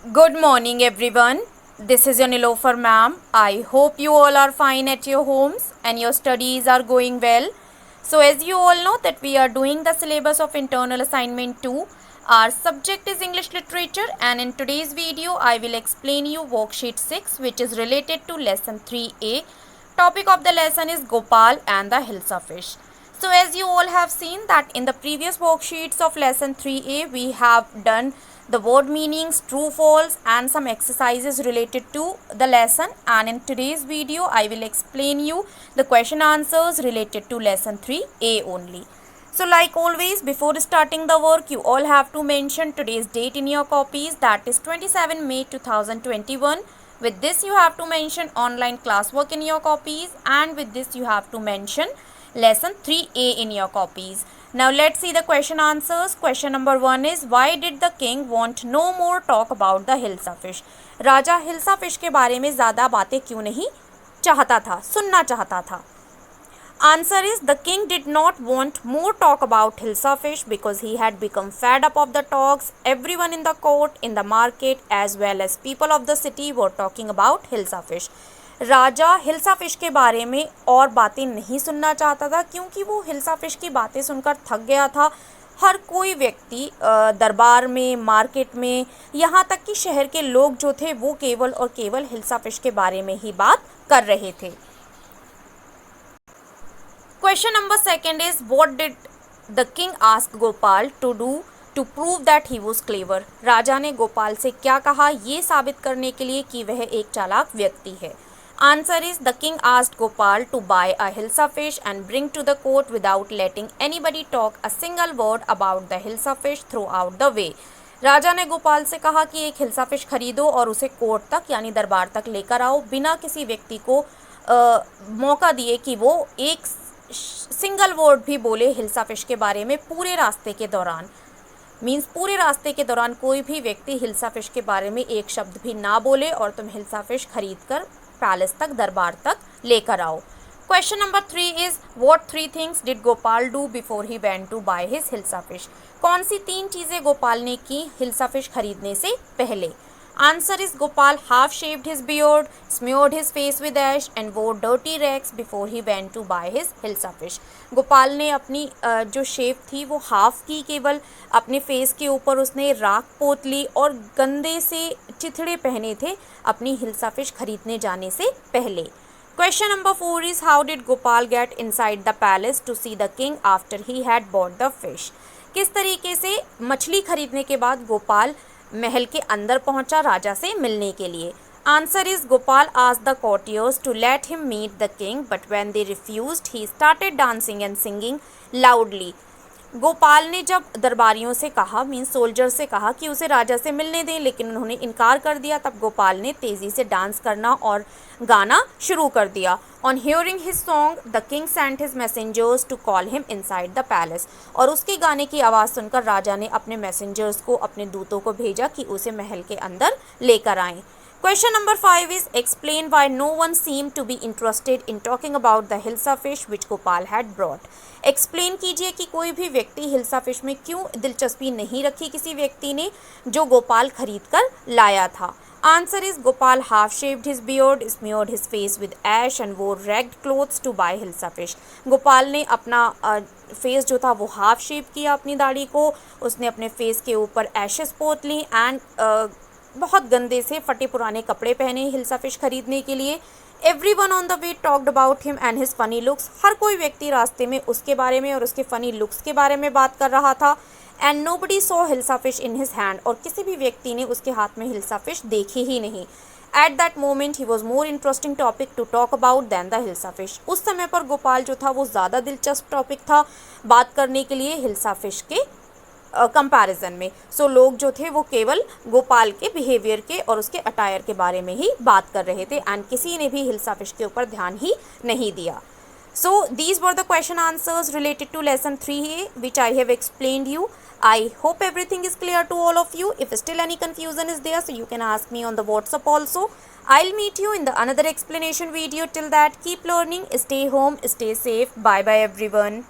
Good morning, everyone. This is your Nilofer ma'am. I hope you all are fine at your homes and your studies are going well. So, as you all know that we are doing the syllabus of internal assignment 2. Our subject is English literature, and in today's video I will explain you worksheet 6, which is related to lesson 3A. Topic of the lesson is Gopal and the Hilsa fish. So as you all have seen that in the previous worksheets of lesson 3A we have done the word meanings, true, false and some exercises related to the lesson, and in today's video I will explain you the question answers related to lesson 3A only. So like always, before starting the work you all have to mention today's date in your copies, that is 27 May 2021. With this you have to mention online classwork in your copies, and with this you have to mention lesson 3A in your copies. Now let's see the question answers. Question number 1 is, why did the king want no more talk about the Hilsa fish? Raja hilsa fish के बारे में ज़्यादा बातें क्यों नहीं चाहता था, सुनना चाहता था? Answer is, the king did not want more talk about Hilsa fish because he had become fed up of the talks. Everyone in the court, in the market as well as people of the city were talking about Hilsa fish. Raja hilsa fish के बारे में और बातें नहीं सुनना चाहता था क्योंकि वो हिल्सा फिश की बातें सुनकर थक गया था। हर कोई व्यक्ति दरबार में, मार्केट में, यहाँ तक कि शहर के लोग जो थे वो केवल और केवल हिल्सा फिश के बारे में ही बात कर रहे थे। Question number 2 is, what did the king ask Gopal to do to prove that he was clever? राजा ने गोपाल से क्या कहा ये साबित करने के लिए कि वह एक चालाक व्यक्ति है? Answer is, the king asked Gopal to buy a Hilsa fish and bring to the court without letting anybody talk a single word about the Hilsa fish throughout the way. राजा ने गोपाल से कहा कि एक हिल्सा फिश खरीदो और उसे court तक यानी दरबार तक लेकर आओ, बिना किसी व्यक्ति को मौका दिए कि वो एक सिंगल वर्ड भी बोले हिल्सा फिश के बारे में पूरे रास्ते के दौरान। मीन्स पूरे रास्ते के दौरान कोई भी व्यक्ति हिल्सा फिश के बारे में एक शब्द भी ना बोले और तुम हिल्सा फिश खरीद कर पैलेस तक, दरबार तक लेकर आओ। Question number 3 is, what 3 things did Gopal do before he went to buy his hilsa fish? कौन सी 3 चीज़ें गोपाल ने की हिल्सा फिश खरीदने से पहले? Answer is, Gopal half shaved his beard, smeared his face with ash and wore dirty rags before he went to buy his Hilsa fish. Gopal ने अपनी जो शेव थी वो हाफ की, केवल अपने फेस के ऊपर उसने राख पोत ली और गंदे से चिथड़े पहने थे अपनी हिल्सा फिश खरीदने जाने से पहले। Question number 4 is, how did Gopal get inside the palace to see the king after he had bought the fish? किस तरीके से मछली खरीदने के बाद गोपाल महल के अंदर पहुंचा राजा से मिलने के लिए? Answer is, Gopal asked the courtiers to let him meet the king, but when they refused, he started dancing and singing loudly. Gopal ने जब दरबारियों से कहा, मीन्स सोल्जर से कहा कि उसे राजा से मिलने दें, लेकिन उन्होंने इनकार कर दिया, तब गोपाल ने तेज़ी से डांस करना और गाना शुरू कर दिया। On hearing his song the king sent his messengers to call him inside the palace. और उसके गाने की आवाज़ सुनकर राजा ने अपने मैसेंजर्स को, अपने दूतों को भेजा कि उसे महल के अंदर लेकर आएँ। Question number 5 is, explain why no one seemed to be interested in talking about the Hilsa fish which Gopal had brought. Explain कीजिए कि कोई भी व्यक्ति हिल्सा फिश में क्यों दिलचस्पी नहीं रखी किसी व्यक्ति ने जो गोपाल खरीद कर लाया था। Answer is, Gopal half shaved his beard, smeared his face with ash and wore ragged clothes to buy hilsa fish. Gopal ने अपना फेस जो था वो हाफ शेव किया, अपनी दाढ़ी को, उसने अपने फेस के ऊपर ऐशेस पोत ली एंड बहुत गंदे से फटे पुराने कपड़े पहने हिल्सा फिश खरीदने के लिए। Everyone on the way talked about him and his funny looks. हर कोई व्यक्ति रास्ते में उसके बारे में और उसके फनी लुक्स के बारे में बात कर रहा था। And nobody saw Hilsa fish in his hand. और किसी भी व्यक्ति ने उसके हाथ में हिल्सा फिश देखी ही नहीं। At that moment he was more interesting topic to talk about than the Hilsa fish. उस समय पर गोपाल जो था वो ज़्यादा दिलचस्प टॉपिक था बात करने के लिए हिल्सा फिश के कंपैरिजन में। सो लोग जो थे वो केवल गोपाल के बिहेवियर के और उसके अटायर के बारे में ही बात कर रहे थे एंड किसी ने भी हिल्सा फिश के ऊपर ध्यान ही नहीं दिया। So these were the question answers related to lesson 3A which I have explained you. I hope everything is clear to all of you. If still any confusion is there, so you can ask me on the WhatsApp also. I'll meet you in the another explanation video. Till that, keep learning, stay home, stay safe. Bye bye everyone.